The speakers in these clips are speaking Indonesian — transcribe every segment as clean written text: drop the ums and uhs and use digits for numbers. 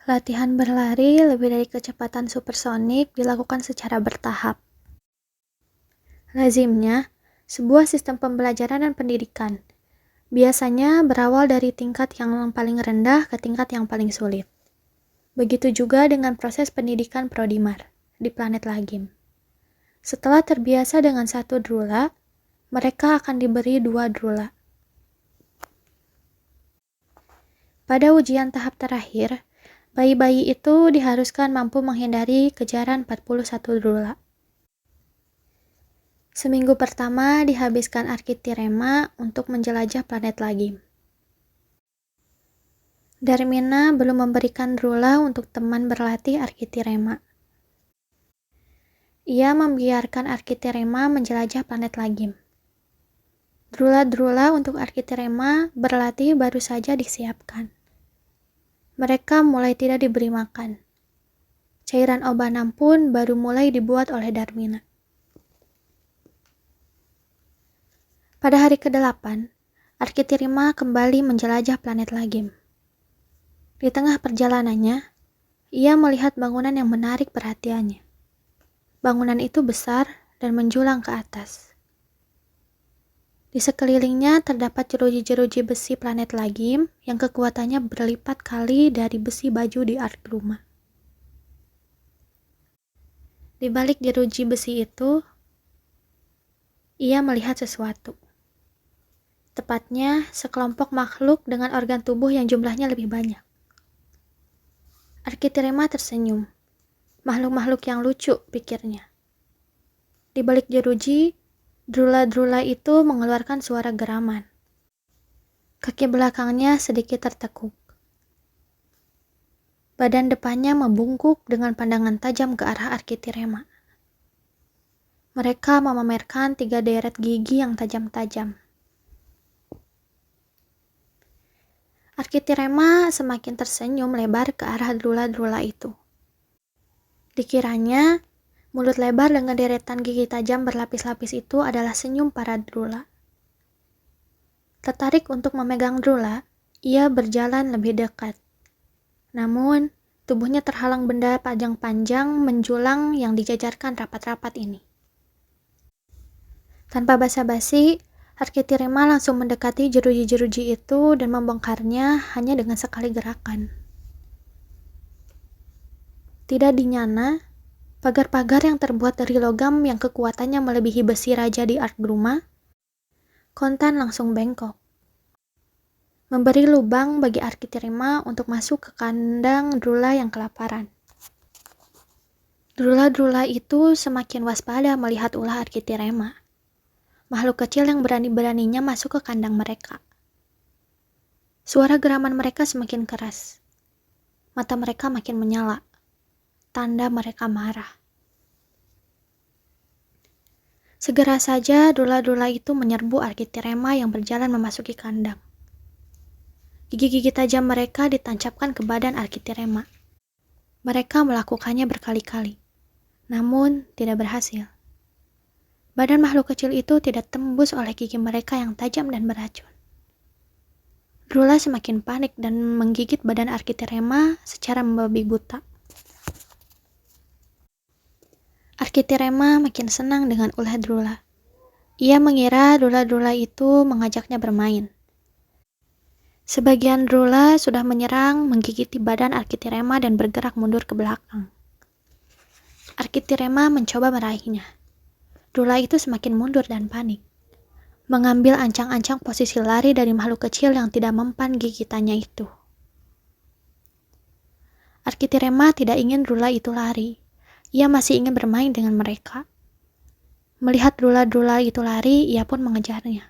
Latihan berlari lebih dari kecepatan supersonik dilakukan secara bertahap. Lazimnya, sebuah sistem pembelajaran dan pendidikan biasanya berawal dari tingkat yang paling rendah ke tingkat yang paling sulit. Begitu juga dengan proses pendidikan Prodimar di planet Lagim. Setelah terbiasa dengan satu drula, mereka akan diberi 2 drula. Pada ujian tahap terakhir, bayi-bayi itu diharuskan mampu menghindari kejaran 41 drula. Seminggu pertama dihabiskan Arkitirema untuk menjelajah planet Lagim. Darmina belum memberikan drula untuk teman berlatih Arkitirema. Ia membiarkan Arkitirema menjelajah planet Lagim. Drula-drula untuk Arkitirema berlatih baru saja disiapkan. Mereka mulai tidak diberi makan. Cairan obanam pun baru mulai dibuat oleh Darmina. Pada hari ke-8, Arkitirema kembali menjelajah planet Lagim. Di tengah perjalanannya, ia melihat bangunan yang menarik perhatiannya. Bangunan itu besar dan menjulang ke atas. Di sekelilingnya terdapat jeruji-jeruji besi planet Lagim yang kekuatannya berlipat kali dari besi baju di Ardgruma. Di balik jeruji besi itu, ia melihat sesuatu. Tepatnya, sekelompok makhluk dengan organ tubuh yang jumlahnya lebih banyak. Arkitirema tersenyum. Makhluk-makhluk yang lucu, pikirnya. Di balik jeruji, drula-drula itu mengeluarkan suara geraman. Kaki belakangnya sedikit tertekuk. Badan depannya membungkuk dengan pandangan tajam ke arah Arkitirema. Mereka memamerkan 3 deret gigi yang tajam-tajam. Arkitirema semakin tersenyum lebar ke arah drula-drula itu. Dikiranya, mulut lebar dengan deretan gigi tajam berlapis-lapis itu adalah senyum para drula. Tertarik untuk memegang drula, ia berjalan lebih dekat. Namun, tubuhnya terhalang benda panjang-panjang menjulang yang dijajarkan rapat-rapat ini. Tanpa basa-basi, Arkitirema langsung mendekati jeruji-jeruji itu dan membongkarnya hanya dengan sekali gerakan. Tidak dinyana, pagar-pagar yang terbuat dari logam yang kekuatannya melebihi besi raja di Ardgruma, kontan langsung bengkok. Memberi lubang bagi Arkitirema untuk masuk ke kandang drula yang kelaparan. Drula-drula itu semakin waspada melihat ulah Arkitirema. Makhluk kecil yang berani-beraninya masuk ke kandang mereka. Suara geraman mereka semakin keras. Mata mereka makin menyala. Tanda mereka marah. Segera saja drula-drula itu menyerbu Arkitirema yang berjalan memasuki kandang. Gigi-gigi tajam mereka ditancapkan ke badan Arkitirema. Mereka melakukannya berkali-kali, namun tidak berhasil. Badan makhluk kecil itu tidak tembus oleh gigi mereka yang tajam dan beracun. Drula semakin panik dan menggigit badan Arkitirema secara membabi buta. Arkitirema makin senang dengan ulah drula. Ia mengira drula-drula itu mengajaknya bermain. Sebagian drula sudah menyerang, menggigiti badan Arkitirema dan bergerak mundur ke belakang. Arkitirema mencoba meraihnya. Drula itu semakin mundur dan panik. Mengambil ancang-ancang posisi lari dari makhluk kecil yang tidak mempan gigitannya itu. Arkitirema tidak ingin drula itu lari. Ia masih ingin bermain dengan mereka. Melihat drula-drula itu lari, ia pun mengejarnya.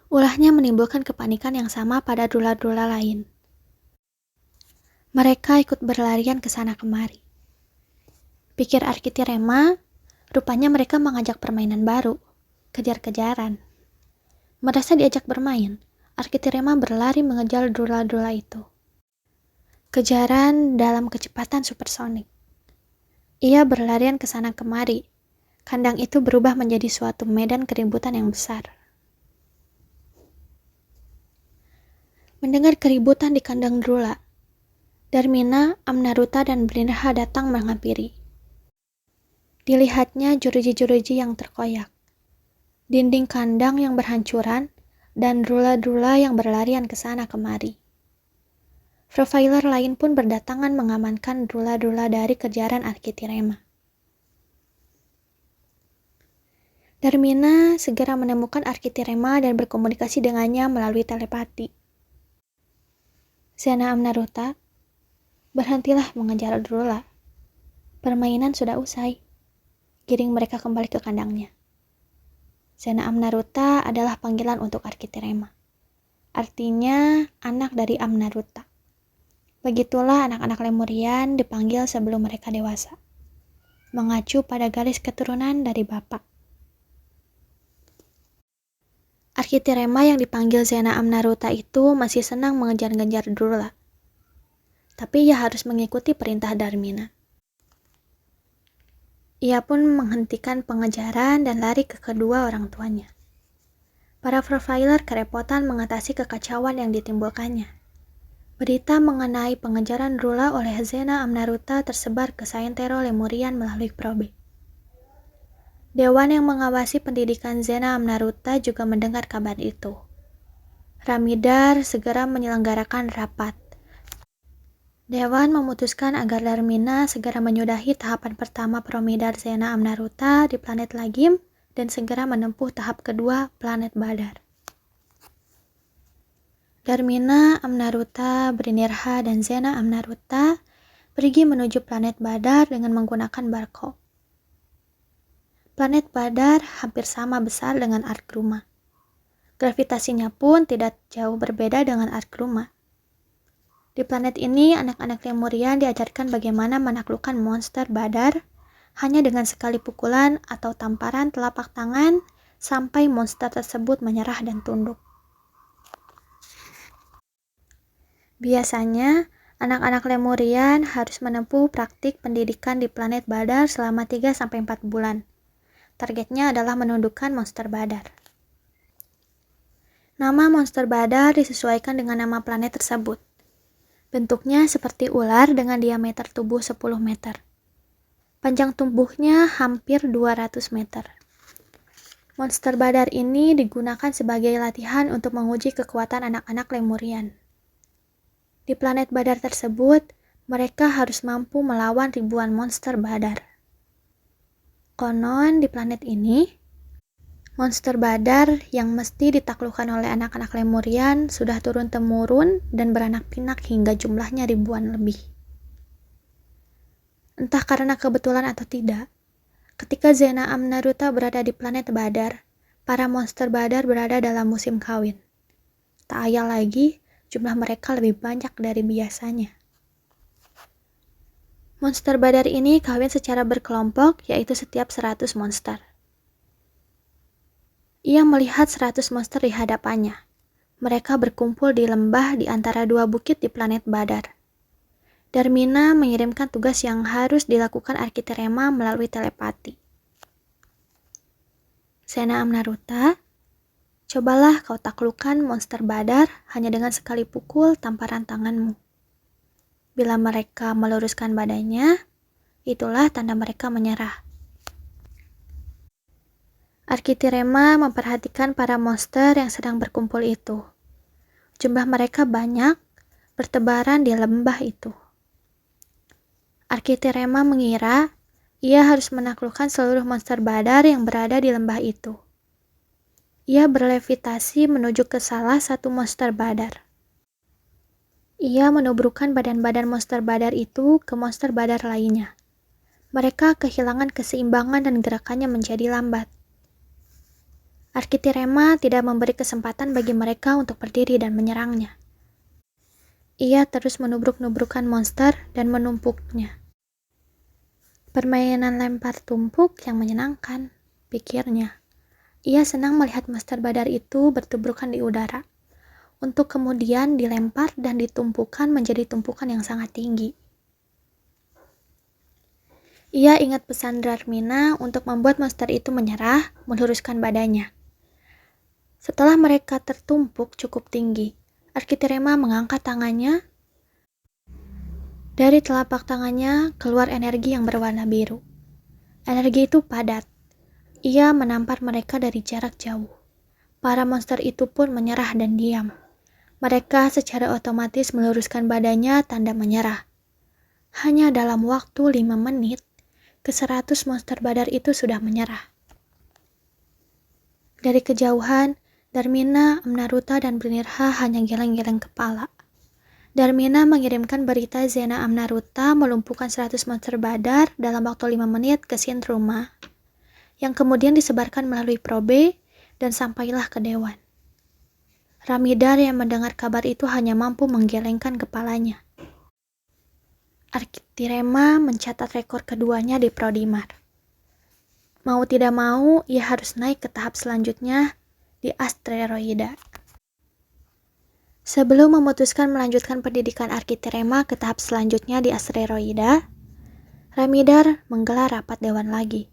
Ulahnya menimbulkan kepanikan yang sama pada drula-drula lain. Mereka ikut berlarian ke sana kemari. Pikir Arkitirema, rupanya mereka mengajak permainan baru, kejar-kejaran. Merasa diajak bermain, Arkitirema berlari mengejar drula-drula itu. Kejaran dalam kecepatan supersonik. Ia berlarian ke sana kemari. Kandang itu berubah menjadi suatu medan keributan yang besar. Mendengar keributan di kandang Drula, Darmina, Amnaruta, dan Brinderha datang menghampiri. Dilihatnya jeruji-jeruji yang terkoyak, dinding kandang yang berhancuran, dan Drula-Drula yang berlarian ke sana kemari. Profiler lain pun berdatangan mengamankan Drula-Drula dari kejaran Arkitirema. Darmina segera menemukan Arkitirema dan berkomunikasi dengannya melalui telepati. Zena Amnaruta, berhentilah mengejar Drula. Permainan sudah usai. Giring mereka kembali ke kandangnya. Zena Amnaruta adalah panggilan untuk Arkitirema. Artinya anak dari Amnaruta. Begitulah anak-anak Lemurian dipanggil sebelum mereka dewasa. Mengacu pada garis keturunan dari bapak. Arkitirema yang dipanggil Zena Amnaruta itu masih senang mengejar-ngejar Drula. Tapi ia harus mengikuti perintah Darmina. Ia pun menghentikan pengejaran dan lari ke kedua orang tuanya. Para profiler kerepotan mengatasi kekacauan yang ditimbulkannya. Berita mengenai pengejaran Drula oleh Zena Amnaruta tersebar ke Saintero Lemurian melalui probe. Dewan yang mengawasi pendidikan Zena Amnaruta juga mendengar kabar itu. Ramidar segera menyelenggarakan rapat. Dewan memutuskan agar Darmina segera menyudahi tahapan pertama Promidar Zena Amnaruta di planet Lagim dan segera menempuh tahap kedua planet Badar. Darmina, Amnaruta, Brinirha, dan Zena Amnaruta pergi menuju planet Badar dengan menggunakan barco. Planet Badar hampir sama besar dengan Arkruma. Gravitasinya pun tidak jauh berbeda dengan Arkruma. Di planet ini, anak-anak Lemurian diajarkan bagaimana menaklukkan monster Badar hanya dengan sekali pukulan atau tamparan telapak tangan sampai monster tersebut menyerah dan tunduk. Biasanya, anak-anak Lemurian harus menempuh praktik pendidikan di planet Badar selama 3-4 bulan. Targetnya adalah menundukkan monster Badar. Nama monster Badar disesuaikan dengan nama planet tersebut. Bentuknya seperti ular dengan diameter tubuh 10 meter. Panjang tubuhnya hampir 200 meter. Monster Badar ini digunakan sebagai latihan untuk menguji kekuatan anak-anak Lemurian. Di planet Badar tersebut, mereka harus mampu melawan ribuan monster Badar. Konon di planet ini, monster Badar yang mesti ditaklukkan oleh anak-anak Lemurian sudah turun-temurun dan beranak pinak hingga jumlahnya ribuan lebih. Entah karena kebetulan atau tidak, ketika Zena Amnaruta berada di planet Badar, para monster Badar berada dalam musim kawin. Tak ayal lagi, jumlah mereka lebih banyak dari biasanya. Monster Badar ini kawin secara berkelompok, yaitu setiap 100 monster. Ia melihat 100 monster di hadapannya. Mereka berkumpul di lembah di antara dua bukit di planet Badar. Darmina mengirimkan tugas yang harus dilakukan Arkitirema melalui telepati. Zena Amnaruta, cobalah kau taklukkan monster Badar hanya dengan sekali pukul tamparan tanganmu. Bila mereka meluruskan badannya, itulah tanda mereka menyerah. Arkitirema memperhatikan para monster yang sedang berkumpul itu. Jumlah mereka banyak, bertebaran di lembah itu. Arkitirema mengira ia harus menaklukkan seluruh monster Badar yang berada di lembah itu. Ia berlevitasi menuju ke salah satu monster Badar. Ia menubrukkan badan-badan monster Badar itu ke monster Badar lainnya. Mereka kehilangan keseimbangan dan gerakannya menjadi lambat. Arkitirema tidak memberi kesempatan bagi mereka untuk berdiri dan menyerangnya. Ia terus menubruk-nubrukkan monster dan menumpuknya. Permainan lempar tumpuk yang menyenangkan, pikirnya. Ia senang melihat monster Badar itu bertubrukan di udara, untuk kemudian dilempar dan ditumpukan menjadi tumpukan yang sangat tinggi. Ia ingat pesan Darmina untuk membuat monster itu menyerah, meluruskan badannya. Setelah mereka tertumpuk cukup tinggi, Arkitirema mengangkat tangannya. Dari telapak tangannya keluar energi yang berwarna biru. Energi itu padat. Ia menampar mereka dari jarak jauh. Para monster itu pun menyerah dan diam. Mereka secara otomatis meluruskan badannya tanda menyerah. Hanya dalam waktu 5 menit, ke-100 monster badar itu sudah menyerah. Dari kejauhan, Darmina, Amnaruta, dan Brinirha hanya geleng-geleng kepala. Darmina mengirimkan berita Zena Amnaruta melumpuhkan 100 monster badar dalam waktu 5 menit ke Shintruma, yang kemudian disebarkan melalui probe dan sampailah ke Dewan. Ramidar yang mendengar kabar itu hanya mampu menggelengkan kepalanya. Arkitirema mencatat rekor keduanya di Prodimar. Mau tidak mau, ia harus naik ke tahap selanjutnya di Asteroida. Sebelum memutuskan melanjutkan pendidikan Arkitirema ke tahap selanjutnya di Asteroida, Ramidar menggelar rapat dewan lagi.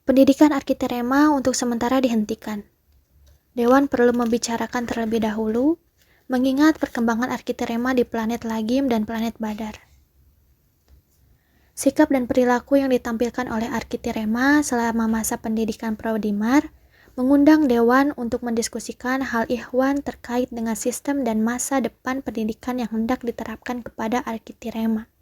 Pendidikan Arkitirema untuk sementara dihentikan. Dewan perlu membicarakan terlebih dahulu, mengingat perkembangan Arkitirema di planet Lagim dan planet Badar. Sikap dan perilaku yang ditampilkan oleh Arkitirema selama masa pendidikan Prodimar mengundang Dewan untuk mendiskusikan hal ihwan terkait dengan sistem dan masa depan pendidikan yang hendak diterapkan kepada Arkitirema.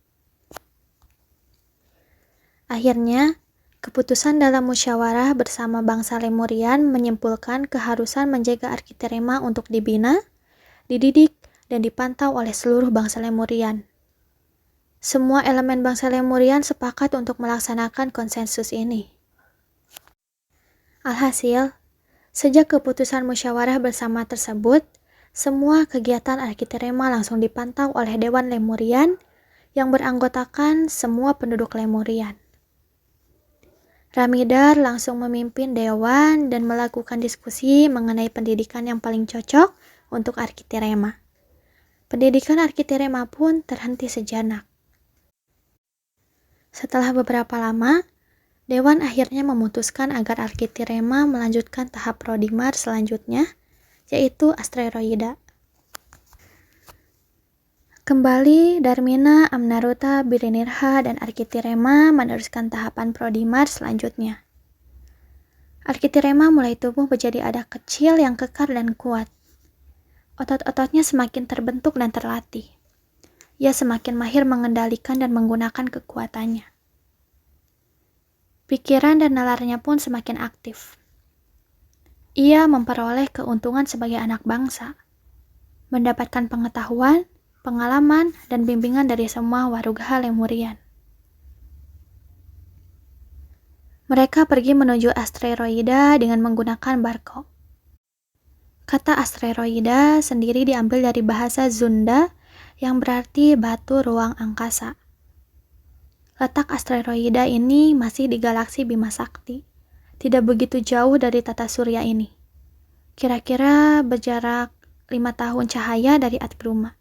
Akhirnya, keputusan dalam musyawarah bersama bangsa Lemurian menyimpulkan keharusan menjaga Arkitirema untuk dibina, dididik, dan dipantau oleh seluruh bangsa Lemurian. Semua elemen bangsa Lemurian sepakat untuk melaksanakan konsensus ini. Alhasil, sejak keputusan musyawarah bersama tersebut, semua kegiatan Arkitirema langsung dipantau oleh Dewan Lemurian yang beranggotakan semua penduduk Lemurian. Ramidar langsung memimpin Dewan dan melakukan diskusi mengenai pendidikan yang paling cocok untuk Arkitirema. Pendidikan Arkitirema pun terhenti sejenak. Setelah beberapa lama, Dewan akhirnya memutuskan agar Arkitirema melanjutkan tahap Prodimar selanjutnya, yaitu Asteroida. Kembali, Darmina, Amnaruta, Brinirha, dan Arkitirema meneruskan tahapan Prodimar selanjutnya. Arkitirema mulai tumbuh menjadi adak kecil yang kekar dan kuat. Otot-ototnya semakin terbentuk dan terlatih. Ia semakin mahir mengendalikan dan menggunakan kekuatannya. Pikiran dan nalarnya pun semakin aktif. Ia memperoleh keuntungan sebagai anak bangsa, mendapatkan pengetahuan, pengalaman, dan bimbingan dari semua warugha Lemurian. Mereka pergi menuju Asteroida dengan menggunakan barco. Kata Asteroida sendiri diambil dari bahasa Zunda yang berarti batu ruang angkasa. Letak asteroida ini masih di galaksi Bima Sakti, tidak begitu jauh dari tata surya ini. Kira-kira berjarak 5 tahun cahaya dari Atbruma.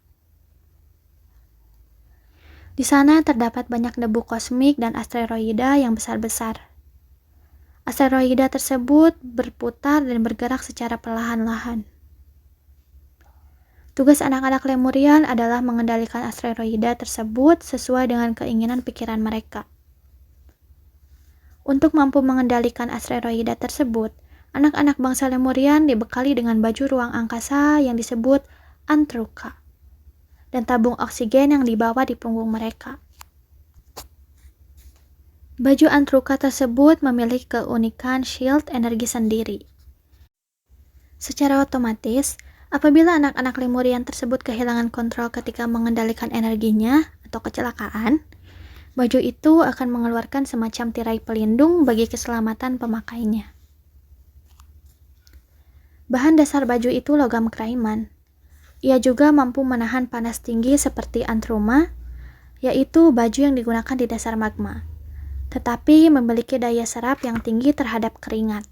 Di sana terdapat banyak debu kosmik dan asteroida yang besar-besar. Asteroida tersebut berputar dan bergerak secara perlahan-lahan. Tugas anak-anak Lemurian adalah mengendalikan asteroida tersebut sesuai dengan keinginan pikiran mereka. Untuk mampu mengendalikan asteroida tersebut, anak-anak bangsa Lemurian dibekali dengan baju ruang angkasa yang disebut Antruka, dan tabung oksigen yang dibawa di punggung mereka. Baju Antruka tersebut memiliki keunikan shield energi sendiri. Secara otomatis, apabila anak-anak Lemurian tersebut kehilangan kontrol ketika mengendalikan energinya atau kecelakaan, baju itu akan mengeluarkan semacam tirai pelindung bagi keselamatan pemakainya. Bahan dasar baju itu logam Kraiman. Ia juga mampu menahan panas tinggi seperti Antruma, yaitu baju yang digunakan di dasar magma, tetapi memiliki daya serap yang tinggi terhadap keringat.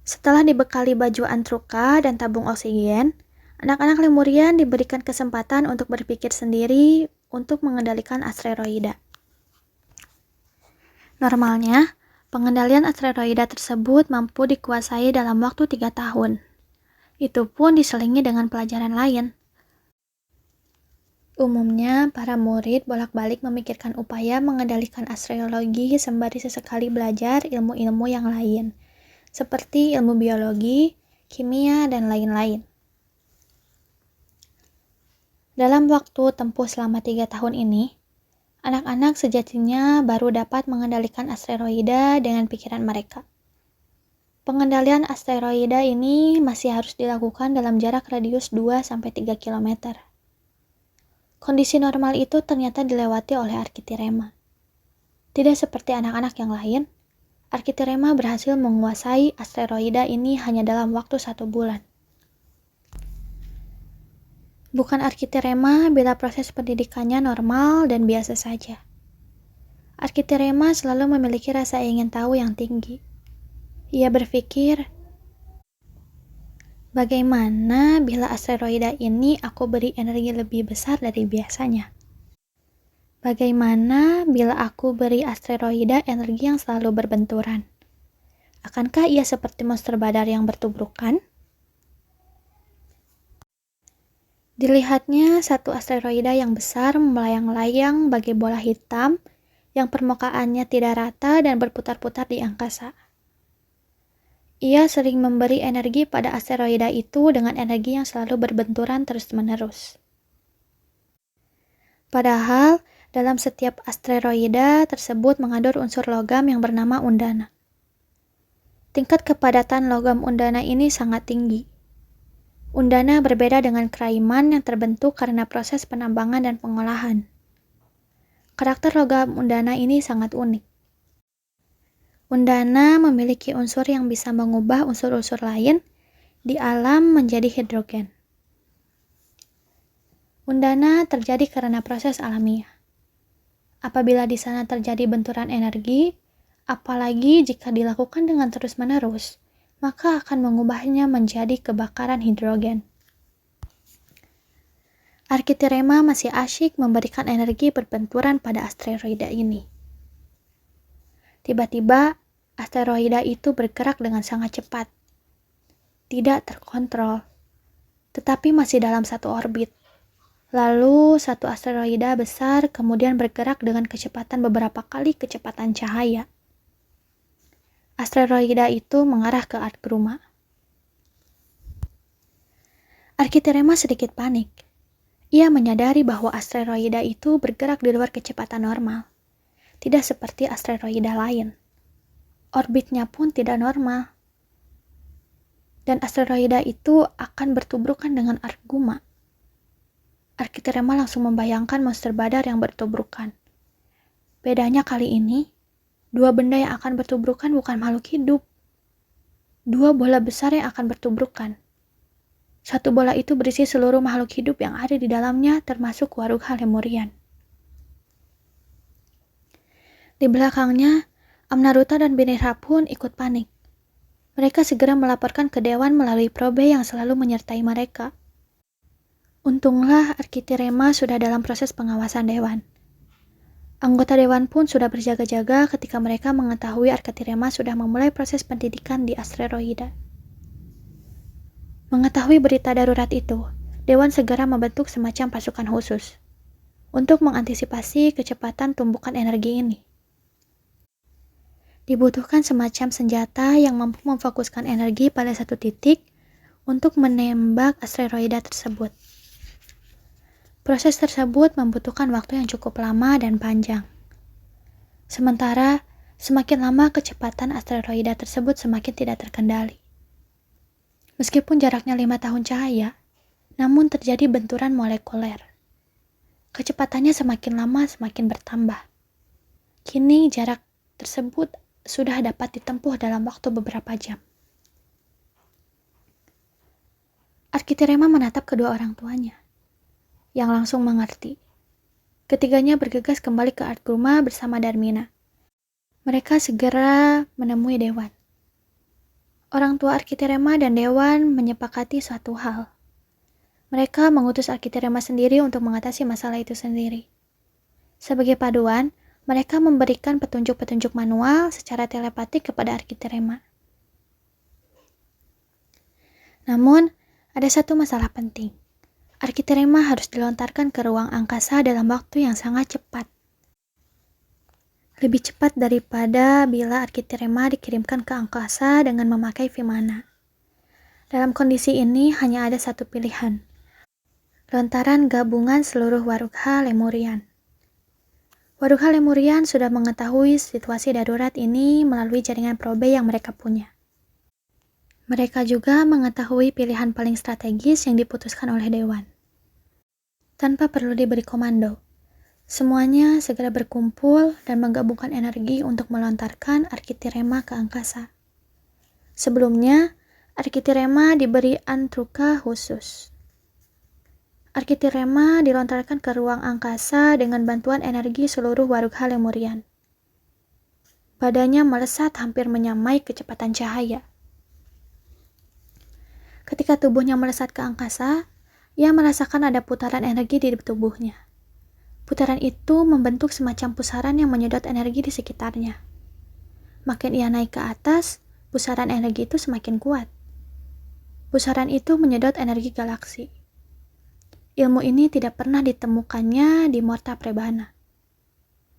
Setelah dibekali baju Antruka dan tabung oksigen, anak-anak Lemurian diberikan kesempatan untuk berpikir sendiri untuk mengendalikan asteroida. Normalnya, pengendalian asteroida tersebut mampu dikuasai dalam waktu 3 tahun. Itu pun diselingi dengan pelajaran lain. Umumnya, para murid bolak-balik memikirkan upaya mengendalikan astrologi sembari sesekali belajar ilmu-ilmu yang lain, seperti ilmu biologi, kimia, dan lain-lain. Dalam waktu tempuh selama 3 tahun ini, anak-anak sejatinya baru dapat mengendalikan asteroida dengan pikiran mereka. Pengendalian asteroida ini masih harus dilakukan dalam jarak radius 2-3 km. Kondisi normal itu ternyata dilewati oleh Arkitirema. Tidak seperti anak-anak yang lain, Arkitirema berhasil menguasai asteroida ini hanya dalam waktu 1 bulan. Bukan Arkitirema bila proses pendidikannya normal dan biasa saja. Arkitirema selalu memiliki rasa ingin tahu yang tinggi. Ia berpikir, bagaimana bila asteroida ini aku beri energi lebih besar dari biasanya? Bagaimana bila aku beri asteroida energi yang selalu berbenturan? Akankah ia seperti monster badar yang bertubrukan? Dilihatnya satu asteroida yang besar melayang-layang bagai bola hitam yang permukaannya tidak rata dan berputar-putar di angkasa. Ia sering memberi energi pada asteroida itu dengan energi yang selalu berbenturan terus-menerus. Padahal, dalam setiap asteroida tersebut mengandung unsur logam yang bernama undana. Tingkat kepadatan logam undana ini sangat tinggi. Undana berbeda dengan kraiman yang terbentuk karena proses penambangan dan pengolahan. Karakter logam undana ini sangat unik. Undana memiliki unsur yang bisa mengubah unsur-unsur lain di alam menjadi hidrogen. Undana terjadi karena proses alamiah. Apabila di sana terjadi benturan energi, apalagi jika dilakukan dengan terus-menerus, maka akan mengubahnya menjadi kebakaran hidrogen. Arkitirema masih asyik memberikan energi berbenturan pada asteroida ini. Tiba-tiba, asteroida itu bergerak dengan sangat cepat. Tidak terkontrol, tetapi masih dalam satu orbit. Lalu, satu asteroida besar kemudian bergerak dengan kecepatan beberapa kali kecepatan cahaya. Asteroida itu mengarah ke Artgruma. Arkitirema sedikit panik. Ia menyadari bahwa asteroida itu bergerak di luar kecepatan normal. Tidak seperti asteroida lain. Orbitnya pun tidak normal. Dan asteroida itu akan bertubrukan dengan Artguma. Arkitirema langsung membayangkan monster badar yang bertubrukan. Bedanya kali ini, dua benda yang akan bertubrukan bukan makhluk hidup. Dua bola besar yang akan bertubrukan. Satu bola itu berisi seluruh makhluk hidup yang ada di dalamnya, termasuk Warugha Lemurian. Di belakangnya, Amnaruta dan Binirha pun ikut panik. Mereka segera melaporkan ke Dewan melalui probe yang selalu menyertai mereka. Untunglah Arkitirema sudah dalam proses pengawasan Dewan. Anggota Dewan pun sudah berjaga-jaga ketika mereka mengetahui Arkitirema sudah memulai proses pendidikan di asteroida. Mengetahui berita darurat itu, Dewan segera membentuk semacam pasukan khusus untuk mengantisipasi kecepatan tumbukan energi ini. Dibutuhkan semacam senjata yang mampu memfokuskan energi pada satu titik untuk menembak asteroida tersebut. Proses tersebut membutuhkan waktu yang cukup lama dan panjang. Sementara, semakin lama kecepatan asteroida tersebut semakin tidak terkendali. Meskipun jaraknya 5 tahun cahaya, namun terjadi benturan molekuler. Kecepatannya semakin lama semakin bertambah. Kini jarak tersebut sudah dapat ditempuh dalam waktu beberapa jam. Arkitirema menatap kedua orang tuanya, yang langsung mengerti. Ketiganya bergegas kembali ke Artgruma bersama Darmina. Mereka segera menemui Dewan. Orang tua Arkitirema dan Dewan menyepakati suatu hal. Mereka mengutus Arkitirema sendiri untuk mengatasi masalah itu sendiri. Sebagai paduan, mereka memberikan petunjuk-petunjuk manual secara telepatik kepada Arkitirema. Namun, Ada satu masalah penting. Arkitirema harus dilontarkan ke ruang angkasa dalam waktu yang sangat cepat. Lebih cepat daripada bila arkitirema dikirimkan ke angkasa dengan memakai Vimana. Dalam kondisi ini hanya ada satu pilihan. Lontaran gabungan seluruh Warukha Lemurian. Warukha Lemurian sudah mengetahui situasi darurat ini melalui jaringan probe yang mereka punya. Mereka juga mengetahui pilihan paling strategis yang diputuskan oleh Dewan. Tanpa perlu diberi komando, semuanya segera berkumpul dan menggabungkan energi untuk melontarkan Arkitirema ke angkasa. Sebelumnya, Arkitirema diberi antruka khusus. Arkitirema dilontarkan ke ruang angkasa dengan bantuan energi seluruh Warukha Lemurian. Badannya melesat hampir menyamai kecepatan cahaya. Ketika tubuhnya melesat ke angkasa, ia merasakan ada putaran energi di tubuhnya. Putaran itu membentuk semacam pusaran yang menyedot energi di sekitarnya. Makin ia naik ke atas, pusaran energi itu semakin kuat. Pusaran itu menyedot energi galaksi. Ilmu ini tidak pernah ditemukannya di Morta Prebana.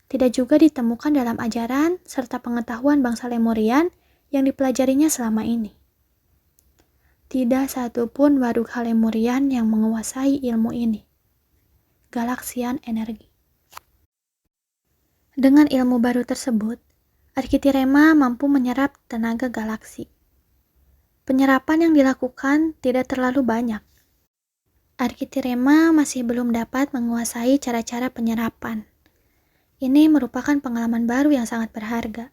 Tidak juga ditemukan dalam ajaran serta pengetahuan bangsa Lemurian yang dipelajarinya selama ini. Tidak satu pun Warukha Lemurian yang menguasai ilmu ini. Galaksian energi. Dengan ilmu baru tersebut, Arkitirema mampu menyerap tenaga galaksi. Penyerapan yang dilakukan tidak terlalu banyak. Arkitirema masih belum dapat menguasai cara-cara penyerapan. Ini merupakan pengalaman baru yang sangat berharga.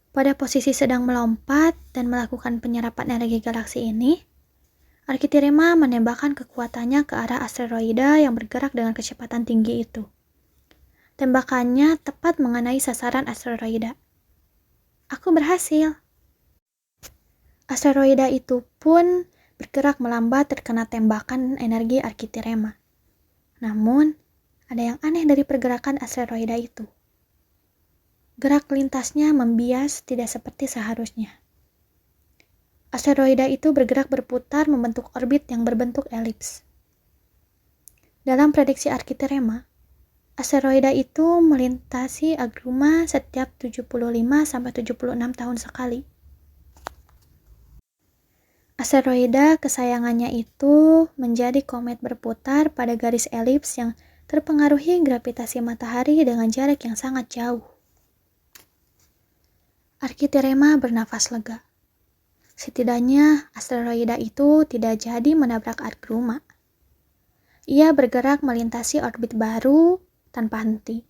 Pada posisi sedang melompat dan melakukan penyerapan energi galaksi ini, Arkitirema menembakkan kekuatannya ke arah asteroida yang bergerak dengan kecepatan tinggi itu. Tembakannya tepat mengenai sasaran asteroida. Aku berhasil. Asteroida itu pun bergerak melambat terkena tembakan energi Arkitirema. Namun, ada yang aneh dari pergerakan asteroida itu. Gerak lintasnya membias tidak seperti seharusnya. Asteroida itu bergerak berputar membentuk orbit yang berbentuk elips. Dalam prediksi Arkitirema, asteroida itu melintasi Agruma setiap 75-76 tahun sekali. Asteroida kesayangannya itu menjadi komet berputar pada garis elips yang terpengaruhi gravitasi matahari dengan jarak yang sangat jauh. Arkitirema bernafas lega. Setidaknya asteroida itu tidak jadi menabrak Agruma. Ia bergerak melintasi orbit baru tanpa henti.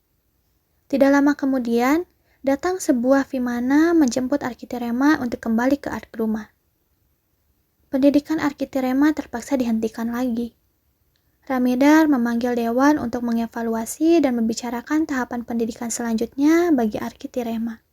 Tidak lama kemudian, datang sebuah Vimana menjemput Arkitirema untuk kembali ke Agruma. Pendidikan Arkitirema terpaksa dihentikan lagi. Ramidar memanggil Dewan untuk mengevaluasi dan membicarakan tahapan pendidikan selanjutnya bagi Arkitirema.